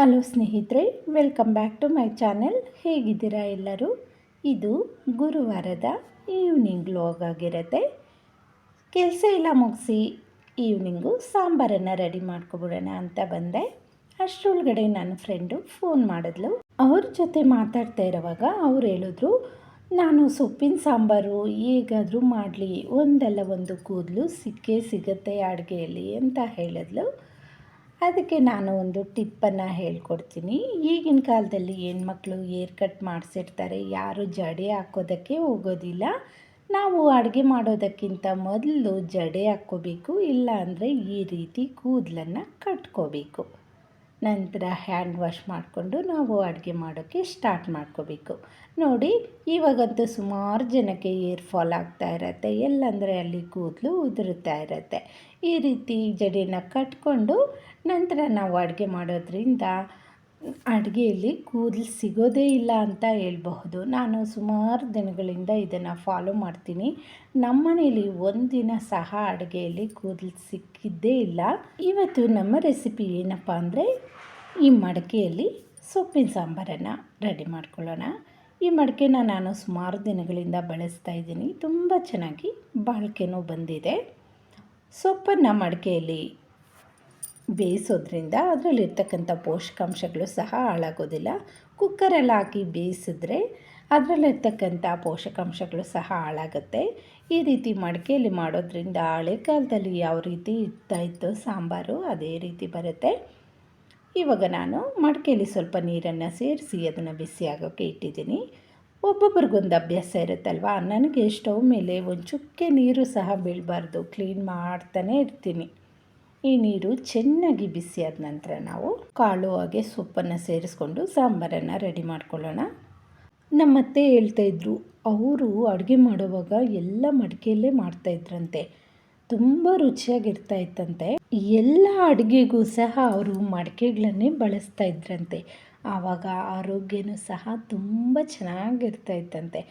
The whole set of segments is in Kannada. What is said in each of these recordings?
ಹಲೋ ಸ್ನೇಹಿತರೆ, welcome back to my channel. ಹೇಗಿದ್ದೀರಾ ಎಲ್ಲರೂ? ಇದು ಗುರುವಾರದ ಈವ್ನಿಂಗ್ ವ್ಲಾಗ್ ಆಗಿರುತ್ತೆ. ಕೆಲಸ ಎಲ್ಲ ಮುಗಿಸಿ ಈವ್ನಿಂಗು ಸಾಂಬಾರನ್ನು ರೆಡಿ ಮಾಡ್ಕೊಬಿಡೋಣ ಅಂತ ಬಂದೆ. ಅಷ್ಟರೊಳಗಡೆ ನನ್ನ ಫ್ರೆಂಡು ಫೋನ್ ಮಾಡಿದ್ಲು. ಅವ್ರ ಜೊತೆ ಮಾತಾಡ್ತಾ ಇರೋವಾಗ ಅವ್ರು ಹೇಳಿದ್ರು, ನಾನು ಸೊಪ್ಪಿನ ಸಾಂಬಾರು ಹೇಗಾದರೂ ಮಾಡಲಿ, ಒಂದಲ್ಲ ಒಂದು ಕೂದಲು ಸಿಕ್ಕೇ ಸಿಗುತ್ತೆ ಅಡುಗೆಯಲ್ಲಿ ಅಂತ ಹೇಳಿದ್ಲು. ಅದಕ್ಕೆ ನಾನು ಒಂದು ಟಿಪ್ಪನ್ನು ಹೇಳ್ಕೊಡ್ತೀನಿ. ಈಗಿನ ಕಾಲದಲ್ಲಿ ಹೆಣ್ಮಕ್ಳು ಏರ್ ಕಟ್ ಮಾಡಿಸಿರ್ತಾರೆ, ಯಾರು ಜಡೆ ಹಾಕೋದಕ್ಕೆ ಹೋಗೋದಿಲ್ಲ. ನಾವು ಅಡುಗೆ ಮಾಡೋದಕ್ಕಿಂತ ಮೊದಲು ಜಡೆ ಹಾಕ್ಕೋಬೇಕು, ಇಲ್ಲ ಅಂದರೆ ಈ ರೀತಿ ಕೂದಲನ್ನು ಕಟ್ಕೋಬೇಕು. ನಂತರ ಹ್ಯಾಂಡ್ ವಾಶ್ ಮಾಡಿಕೊಂಡು ನಾವು ಅಡುಗೆ ಮಾಡೋಕ್ಕೆ ಸ್ಟಾರ್ಟ್ ಮಾಡ್ಕೋಬೇಕು. ನೋಡಿ, ಇವಾಗಂತೂ ಸುಮಾರು ಜನಕ್ಕೆ ಏರ್ ಫಾಲ್ ಆಗ್ತಾ ಇರತ್ತೆ, ಎಲ್ಲಂದರೆ ಅಲ್ಲಿ ಕೂದಲು ಉದುರುತ್ತಾ ಇರತ್ತೆ. ಈ ರೀತಿ ಜಡೆನ ಕಟ್ಕೊಂಡು ನಂತರ ನಾವು ಅಡುಗೆ ಮಾಡೋದ್ರಿಂದ ಅಡುಗೆಯಲ್ಲಿ ಕೂದಲು ಸಿಗೋದೇ ಇಲ್ಲ ಅಂತ ಹೇಳ್ಬಹುದು. ನಾನು ಸುಮಾರು ದಿನಗಳಿಂದ ಇದನ್ನು ಫಾಲೋ ಮಾಡ್ತೀನಿ. ನಮ್ಮ ಮನೇಲಿ ಒಂದಿನ ಸಹ ಅಡುಗೆಯಲ್ಲಿ ಕೂದಲು ಸಿಕ್ಕಿದ್ದೇ ಇಲ್ಲ. ಇವತ್ತು ನಮ್ಮ ರೆಸಿಪಿ ಏನಪ್ಪ ಅಂದರೆ, ಈ ಮಡಕೆಯಲ್ಲಿ ಸೊಪ್ಪಿನ ಸಾಂಬಾರನ್ನು ರೆಡಿ ಮಾಡ್ಕೊಳ್ಳೋಣ. ಈ ಮಡಕೆನ ನಾನು ಸುಮಾರು ದಿನಗಳಿಂದ ಬಳಸ್ತಾ ಇದ್ದೀನಿ, ತುಂಬ ಚೆನ್ನಾಗಿ ಬಾಳಿಕೆನೂ ಬಂದಿದೆ. ಸೊಪ್ಪನ್ನು ಮಡಕೆಯಲ್ಲಿ ಬೇಯಿಸೋದ್ರಿಂದ ಅದರಲ್ಲಿರ್ತಕ್ಕಂಥ ಪೋಷಕಾಂಶಗಳು ಸಹ ಹಾಳಾಗೋದಿಲ್ಲ. ಕುಕ್ಕರಲ್ಲಿ ಹಾಕಿ ಬೇಯಿಸಿದ್ರೆ ಅದರಲ್ಲಿರ್ತಕ್ಕಂಥ ಪೋಷಕಾಂಶಗಳು ಸಹ ಹಾಳಾಗುತ್ತೆ. ಈ ರೀತಿ ಮಡಕೆಯಲ್ಲಿ ಮಾಡೋದ್ರಿಂದ ಹಳೆ ಕಾಲದಲ್ಲಿ ಯಾವ ರೀತಿ ಇತ್ತು ಸಾಂಬಾರು, ಅದೇ ರೀತಿ ಬರುತ್ತೆ. ಇವಾಗ ನಾನು ಮಡಕೆಯಲ್ಲಿ ಸ್ವಲ್ಪ ನೀರನ್ನು ಸೇರಿಸಿ ಅದನ್ನು ಬಿಸಿ ಆಗೋಕ್ಕೆ ಇಟ್ಟಿದ್ದೀನಿ. ಒಬ್ಬೊಬ್ರಿಗೊಂದು ಅಭ್ಯಾಸ ಇರುತ್ತಲ್ವ, ನನಗೆ ಸ್ಟವ್ ಮೇಲೆ ಒಂದು ಚುಕ್ಕೆ ನೀರು ಸಹ ಬೀಳಬಾರ್ದು, ಕ್ಲೀನ್ ಮಾಡ್ತಾನೇ ಇರ್ತೀನಿ. ಈ ನೀರು ಚೆನ್ನಾಗಿ ಬಿಸಿಯಾದ ನಂತರ ನಾವು ಕಾಳು ಹಾಗೆ ಸೊಪ್ಪನ್ನು ಸೇರಿಸ್ಕೊಂಡು ಸಾಂಬಾರನ್ನು ರೆಡಿ ಮಾಡ್ಕೊಳ್ಳೋಣ. ನಮ್ಮತ್ತೆ ಹೇಳ್ತಾಯಿದ್ರು, ಅವರು ಅಡುಗೆ ಮಾಡುವಾಗ ಎಲ್ಲ ಮಡಿಕೆಯಲ್ಲೇ ಮಾಡ್ತಾಯಿದ್ರಂತೆ, ತುಂಬ ರುಚಿಯಾಗಿರ್ತಾ ಇತ್ತಂತೆ. ಎಲ್ಲ ಅಡುಗೆಗೂ ಸಹ ಅವರು ಮಡಿಕೆಗಳನ್ನೇ ಬಳಸ್ತಾ ಇದ್ರಂತೆ. ಆವಾಗ ಆರೋಗ್ಯನೂ ಸಹ ತುಂಬ ಚೆನ್ನಾಗಿರ್ತಾ ಇತ್ತಂತೆ.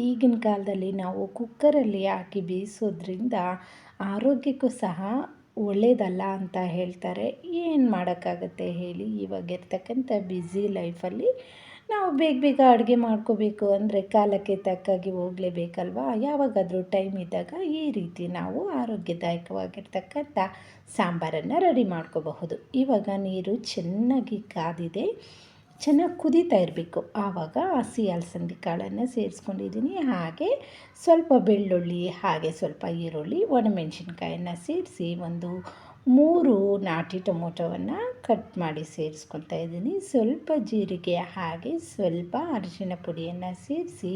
ಈಗಿನ ಕಾಲದಲ್ಲಿ ನಾವು ಕುಕ್ಕರಲ್ಲಿ ಹಾಕಿ ಬೇಯಿಸೋದ್ರಿಂದ ಆರೋಗ್ಯಕ್ಕೂ ಸಹ ಒಳ್ಳೆಯದಲ್ಲ ಅಂತ ಹೇಳ್ತಾರೆ. ಏನು ಮಾಡೋಕ್ಕಾಗತ್ತೆ ಹೇಳಿ, ಇವಾಗಿರ್ತಕ್ಕಂಥ ಬ್ಯುಸಿ ಲೈಫಲ್ಲಿ ನಾವು ಬೇಗ ಬೇಗ ಅಡುಗೆ ಮಾಡ್ಕೋಬೇಕು ಅಂದರೆ ಕಾಲಕ್ಕೆ ತಕ್ಕಾಗಿ ಹೋಗಲೇಬೇಕಲ್ವ. ಯಾವಾಗಾದರೂ ಟೈಮ್ ಇದ್ದಾಗ ಈ ರೀತಿ ನಾವು ಆರೋಗ್ಯದಾಯಕವಾಗಿರ್ತಕ್ಕಂಥ ಸಾಂಬಾರನ್ನು ರೆಡಿ ಮಾಡ್ಕೋಬಹುದು. ಇವಾಗ ನೀರು ಚೆನ್ನಾಗಿ ಕಾದಿದೆ, ಚೆನ್ನಾಗಿ ಕುದೀತಾ ಇರಬೇಕು. ಆವಾಗ ಹಸಿ ಅಲಸಂದಿ ಕಾಳನ್ನು ಸೇರಿಸ್ಕೊಂಡಿದ್ದೀನಿ. ಹಾಗೆ ಸ್ವಲ್ಪ ಬೆಳ್ಳುಳ್ಳಿ, ಹಾಗೆ ಸ್ವಲ್ಪ ಈರುಳ್ಳಿ, ಒಣಮೆಣಸಿನ್ಕಾಯನ್ನು ಸೇರಿಸಿ ಒಂದು 3 ನಾಟಿ ಟೊಮೊಟೊವನ್ನು ಕಟ್ ಮಾಡಿ ಸೇರಿಸ್ಕೊತಾ ಇದ್ದೀನಿ. ಸ್ವಲ್ಪ ಜೀರಿಗೆ ಹಾಗೆ ಸ್ವಲ್ಪ ಅರಿಶಿಣ ಪುಡಿಯನ್ನು ಸೇರಿಸಿ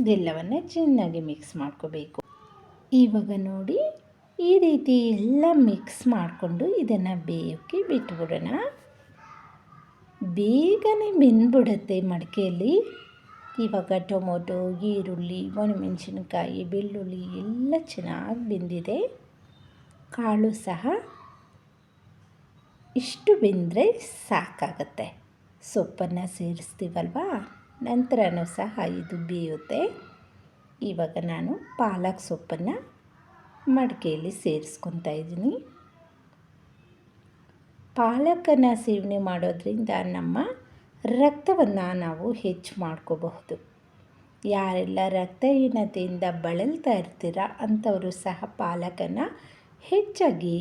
ಇದೆಲ್ಲವನ್ನು ಚೆನ್ನಾಗಿ ಮಿಕ್ಸ್ ಮಾಡ್ಕೋಬೇಕು. ಇವಾಗ ನೋಡಿ, ಈ ರೀತಿ ಎಲ್ಲ ಮಿಕ್ಸ್ ಮಾಡಿಕೊಂಡು ಇದನ್ನು ಬೇಯೋಕ್ಕೆ ಬಿಟ್ಬಿಡೋಣ. ಬೇಗನೆ ಬೆಂದ್ಬಿಡುತ್ತೆ ಮಡಿಕೆಯಲ್ಲಿ. ಇವಾಗ ಟೊಮೊಟೊ, ಈರುಳ್ಳಿ, ಒಣಮೆಣಸಿನ್ಕಾಯಿ, ಬೆಳ್ಳುಳ್ಳಿ ಎಲ್ಲ ಚೆನ್ನಾಗಿ ಬೆಂದಿದೆ. ಕಾಳು ಸಹ ಇಷ್ಟು ಬೆಂದರೆ ಸಾಕಾಗತ್ತೆ. ಸೊಪ್ಪನ್ನು ಸೇರಿಸ್ತೀವಲ್ವ, ನಂತರನೂ ಸಹ ಇದು ಬೇಯುತ್ತೆ. ಇವಾಗ ನಾನು ಪಾಲಕ್ ಸೊಪ್ಪನ್ನು ಮಡಿಕೆಯಲ್ಲಿ ಸೇರಿಸ್ಕೊತಾ ಇದ್ದೀನಿ. ಪಾಲಕನ್ನು ಸೇವನೆ ಮಾಡೋದ್ರಿಂದ ನಮ್ಮ ರಕ್ತವನ್ನು ನಾವು ಹೆಚ್ಚು ಮಾಡ್ಕೋಬಹುದು. ಯಾರೆಲ್ಲ ರಕ್ತಹೀನತೆಯಿಂದ ಬಳಲ್ತಾ ಇರ್ತೀರ ಅಂಥವರು ಸಹ ಪಾಲಕನ್ನು ಹೆಚ್ಚಾಗಿ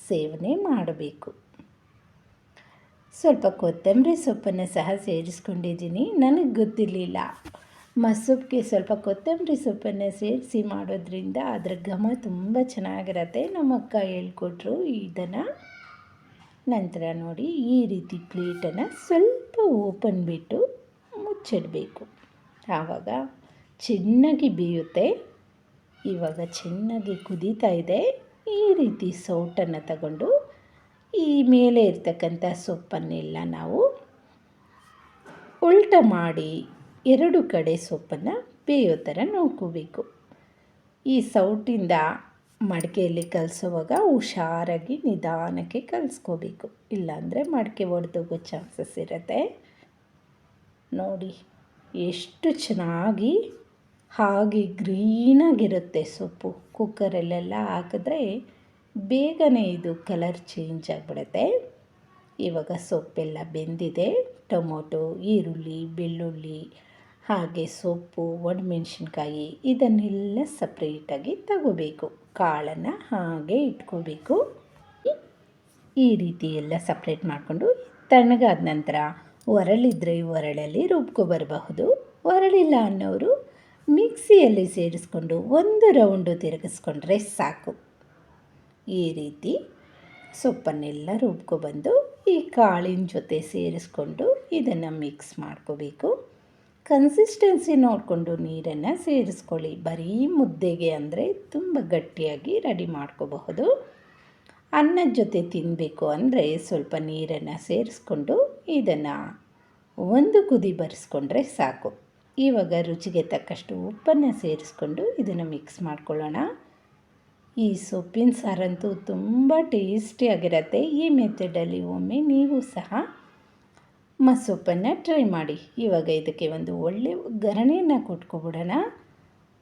ಸೇವನೆ ಮಾಡಬೇಕು. ಸ್ವಲ್ಪ ಕೊತ್ತಂಬರಿ ಸೊಪ್ಪನ್ನು ಸಹ ಸೇರಿಸ್ಕೊಂಡಿದ್ದೀನಿ. ನನಗೆ ಗೊತ್ತಿರಲಿಲ್ಲ, ಮಸೊಪ್ಪಿಗೆ ಸ್ವಲ್ಪ ಕೊತ್ತಂಬರಿ ಸೊಪ್ಪನ್ನು ಸೇರಿಸಿ ಮಾಡೋದ್ರಿಂದ ಅದರ ಘಮ ತುಂಬ ಚೆನ್ನಾಗಿರುತ್ತೆ. ನಮ್ಮಕ್ಕ ಹೇಳ್ಕೊಟ್ರು ಇದನ್ನು. ನಂತರ ನೋಡಿ, ಈ ರೀತಿ ಪ್ಲೇಟನ್ನು ಸ್ವಲ್ಪ ಓಪನ್ ಬಿಟ್ಟು ಮುಚ್ಚಿಡಬೇಕು. ಆವಾಗ ಚೆನ್ನಾಗಿ ಬೇಯುತ್ತೆ. ಇವಾಗ ಚೆನ್ನಾಗಿ ಕುದೀತಾ ಇದೆ. ಈ ರೀತಿ ಸೌಟನ್ನು ತಗೊಂಡು ಈ ಮೇಲೆ ಇರ್ತಕ್ಕಂಥ ಸೊಪ್ಪನ್ನೆಲ್ಲ ನಾವು ಉಲ್ಟ ಮಾಡಿ 2 ಕಡೆ ಸೊಪ್ಪನ್ನು ಬೇಯೋ ಥರ ನೋಡ್ಕೋಬೇಕು. ಈ ಸೌಟಿಂದ ಮಡಿಕೆಯಲ್ಲಿ ಕಲಸೋವಾಗ ಹುಷಾರಾಗಿ ನಿಧಾನಕ್ಕೆ ಕಲಿಸ್ಕೋಬೇಕು, ಇಲ್ಲಾಂದರೆ ಮಡಿಕೆ ಒಡೆದೋಗೋ ಚಾನ್ಸಸ್ ಇರುತ್ತೆ. ನೋಡಿ ಎಷ್ಟು ಚೆನ್ನಾಗಿ ಹಾಗೆ ಗ್ರೀನಾಗಿರುತ್ತೆ ಸೊಪ್ಪು. ಕುಕ್ಕರಲ್ಲೆಲ್ಲ ಹಾಕಿದ್ರೆ ಬೇಗನೆ ಇದು ಕಲರ್ ಚೇಂಜ್ ಆಗಿಬಿಡುತ್ತೆ. ಇವಾಗ ಸೊಪ್ಪೆಲ್ಲ ಬೆಂದಿದೆ. ಟೊಮೊಟೊ, ಈರುಳ್ಳಿ, ಬೆಳ್ಳುಳ್ಳಿ ಹಾಗೆ ಸೊಪ್ಪು, ಒಣಮೆಣಸಿನ್ಕಾಯಿ ಇದನ್ನೆಲ್ಲ ಸಪ್ರೇಟಾಗಿ ತಗೋಬೇಕು. ಕಾಳನ್ನು ಹಾಗೆ ಇಟ್ಕೋಬೇಕು. ಈ ರೀತಿ ಎಲ್ಲ ಸಪ್ರೇಟ್ ಮಾಡಿಕೊಂಡು ತಣ್ಣಗಾದ ನಂತರ ಒರಳಿದ್ರೆ ಒರಳಲ್ಲಿ ರುಬ್ಕೊಬರಬಹುದು. ಒರಳಿಲ್ಲ ಅನ್ನೋರು ಮಿಕ್ಸಿಯಲ್ಲಿ ಸೇರಿಸ್ಕೊಂಡು ಒಂದು ರೌಂಡು ತಿರುಗಿಸ್ಕೊಂಡ್ರೆ ಸಾಕು. ಈ ರೀತಿ ಸೊಪ್ಪನ್ನೆಲ್ಲ ರುಬ್ಕೊಬಂದು ಈ ಕಾಳಿನ ಜೊತೆ ಸೇರಿಸ್ಕೊಂಡು ಇದನ್ನು ಮಿಕ್ಸ್ ಮಾಡ್ಕೋಬೇಕು. ಕನ್ಸಿಸ್ಟೆನ್ಸಿ ನೋಡಿಕೊಂಡು ನೀರನ್ನು ಸೇರಿಸ್ಕೊಳ್ಳಿ. ಬರೀ ಮುದ್ದೆಗೆ ಅಂದರೆ ತುಂಬ ಗಟ್ಟಿಯಾಗಿ ರೆಡಿ ಮಾಡ್ಕೋಬಹುದು. ಅನ್ನದ ಜೊತೆ ತಿನ್ನಬೇಕು ಅಂದರೆ ಸ್ವಲ್ಪ ನೀರನ್ನು ಸೇರಿಸ್ಕೊಂಡು ಇದನ್ನು ಒಂದು ಕುದಿ ಬರೆಸ್ಕೊಂಡ್ರೆ ಸಾಕು. ಇವಾಗ ರುಚಿಗೆ ತಕ್ಕಷ್ಟು ಉಪ್ಪನ್ನು ಸೇರಿಸ್ಕೊಂಡು ಇದನ್ನು ಮಿಕ್ಸ್ ಮಾಡ್ಕೊಳ್ಳೋಣ. ಈ ಸೊಪ್ಪಿನ ಸಾರಂತೂ ತುಂಬ ಟೇಸ್ಟಿಯಾಗಿರುತ್ತೆ. ಈ ಮೆಥಡಲ್ಲಿ ಒಮ್ಮೆ ನೀವು ಸಹ ಮಸೊಪ್ಪನ್ನು ಟ್ರೈ ಮಾಡಿ. ಇವಾಗ ಇದಕ್ಕೆ ಒಂದು ಒಳ್ಳೆ ಒಗ್ಗರಣೆಯನ್ನು ಕೊಟ್ಕೊಬಿಡೋಣ.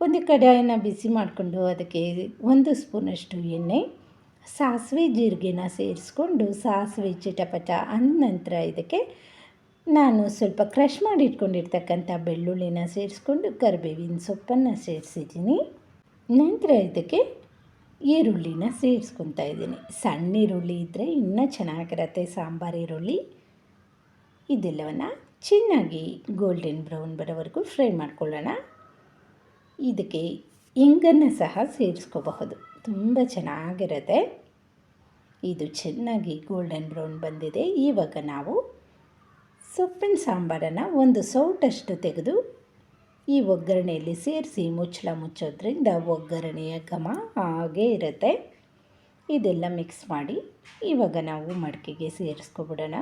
ಒಂದು ಕಡಾಯಿನ ಬಿಸಿ ಮಾಡಿಕೊಂಡು ಅದಕ್ಕೆ 1 ಸ್ಪೂನಷ್ಟು ಎಣ್ಣೆ, ಸಾಸಿವೆ ಜೀರಿಗೆನ ಸೇರಿಸ್ಕೊಂಡು ಸಾಸಿವೆ ಚಿಟಪಟ ಅಂದ ನಂತರ ಇದಕ್ಕೆ ನಾನು ಸ್ವಲ್ಪ ಕ್ರಷ್ ಮಾಡಿ ಇಟ್ಕೊಂಡಿರ್ತಕ್ಕಂಥ ಬೆಳ್ಳುಳ್ಳಿನ ಸೇರಿಸ್ಕೊಂಡು ಕರಿಬೇವಿನ ಸೊಪ್ಪನ್ನು ಸೇರಿಸಿದ್ದೀನಿ. ನಂತರ ಇದಕ್ಕೆ ಈರುಳ್ಳಿನ ಸೇರಿಸ್ಕೊತಾ ಇದ್ದೀನಿ. ಸಣ್ಣ ಈರುಳ್ಳಿ ಇದ್ದರೆ ಇನ್ನೂ ಚೆನ್ನಾಗಿರುತ್ತೆ ಸಾಂಬಾರು ಈರುಳ್ಳಿ. ಇದೆಲ್ಲವನ್ನು ಚೆನ್ನಾಗಿ ಗೋಲ್ಡನ್ ಬ್ರೌನ್ ಬರೋವರೆಗೂ ಫ್ರೈ ಮಾಡ್ಕೊಳ್ಳೋಣ. ಇದಕ್ಕೆ ಇಂಗನ್ನು ಸಹ ಸೇರಿಸ್ಕೋಬಹುದು, ತುಂಬ ಚೆನ್ನಾಗಿರುತ್ತೆ. ಇದು ಚೆನ್ನಾಗಿ ಗೋಲ್ಡನ್ ಬ್ರೌನ್ ಬಂದಿದೆ. ಇವಾಗ ನಾವು ಸೊಪ್ಪಿನ ಸಾಂಬಾರನ್ನು ಒಂದು ಸೌಟಷ್ಟು ತೆಗೆದು ಈ ಒಗ್ಗರಣೆಯಲ್ಲಿ ಸೇರಿಸಿ ಮುಚ್ಚಳ ಮುಚ್ಚೋದ್ರಿಂದ ಒಗ್ಗರಣೆಯ ಘಮ ಹಾಗೇ ಇರುತ್ತೆ. ಇದೆಲ್ಲ ಮಿಕ್ಸ್ ಮಾಡಿ ಇವಾಗ ನಾವು ಮಡಿಕೆಗೆ ಸೇರಿಸ್ಕೊಬಿಡೋಣ.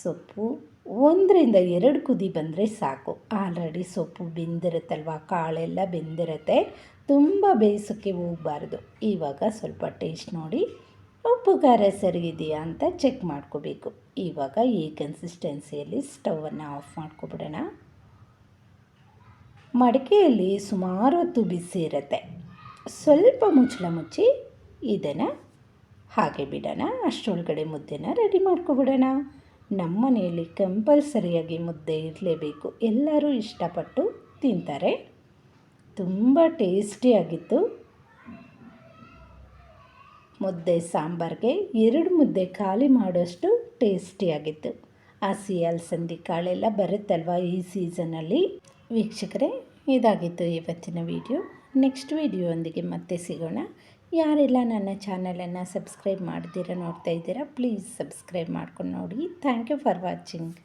ಸೊಪ್ಪು 1-2 ಕುದಿ ಬಂದರೆ ಸಾಕು. ಆಲ್ರೆಡಿ ಸೊಪ್ಪು ಬೆಂದಿರುತ್ತಲ್ವ, ಕಾಳೆಲ್ಲ ಬೆಂದಿರುತ್ತೆ, ತುಂಬ ಬೇಯಿಸೋಕ್ಕೆ ಹೋಗಬಾರ್ದು. ಇವಾಗ ಸ್ವಲ್ಪ ಟೇಸ್ಟ್ ನೋಡಿ ಉಪ್ಪು ಖಾರ ಸರಿ ಇದೆಯಾ ಅಂತ ಚೆಕ್ ಮಾಡ್ಕೋಬೇಕು. ಇವಾಗ ಈ ಕನ್ಸಿಸ್ಟೆನ್ಸಿಯಲ್ಲಿ ಸ್ಟವನ್ನು ಆಫ್ ಮಾಡ್ಕೊಬಿಡೋಣ. ಮಡಿಕೆಯಲ್ಲಿ ಸುಮಾರು ಹೊತ್ತು ಬಿಸಿ ಇರುತ್ತೆ. ಸ್ವಲ್ಪ ಮುಚ್ಚಳ ಮುಚ್ಚಿ ಇದನ್ನು ಹಾಗೆ ಬಿಡೋಣ. ಅಷ್ಟರೊಳಗಡೆ ಮುದ್ದೆನ ರೆಡಿ ಮಾಡ್ಕೊಬಿಡೋಣ. ನಮ್ಮ ಮನೆಯಲ್ಲಿ ಕಂಪಲ್ಸರಿಯಾಗಿ ಮುದ್ದೆ ಇರಲೇಬೇಕು. ಎಲ್ಲರೂ ಇಷ್ಟಪಟ್ಟು ತಿಂತಾರೆ. ತುಂಬ ಟೇಸ್ಟಿಯಾಗಿತ್ತು. ಮುದ್ದೆ ಸಾಂಬಾರಿಗೆ 2 ಮುದ್ದೆ ಖಾಲಿ ಮಾಡೋಷ್ಟು ಟೇಸ್ಟಿಯಾಗಿತ್ತು. ಹಸಿ ಅಲಸಂದಿ ಕಾಳೆಲ್ಲ ಬರುತ್ತಲ್ವ ಈ ಸೀಸನಲ್ಲಿ. ವೀಕ್ಷಕರೇ, ಇದಾಗಿತ್ತು ಇವತ್ತಿನ ವಿಡಿಯೋ. ನೆಕ್ಸ್ಟ್ ವಿಡಿಯೋಂದಿಗೆ ಮತ್ತೆ ಸಿಗೋಣ. ಯಾರೆಲ್ಲ ನನ್ನ ಚಾನಲನ್ನು ಸಬ್ಸ್ಕ್ರೈಬ್ ಮಾಡ್ತೀರಾ ನೋಡ್ತಾ ಇದ್ದೀರಾ, ಪ್ಲೀಸ್ ಸಬ್ಸ್ಕ್ರೈಬ್ ಮಾಡ್ಕೊಂಡು ನೋಡಿ. Thank you for watching.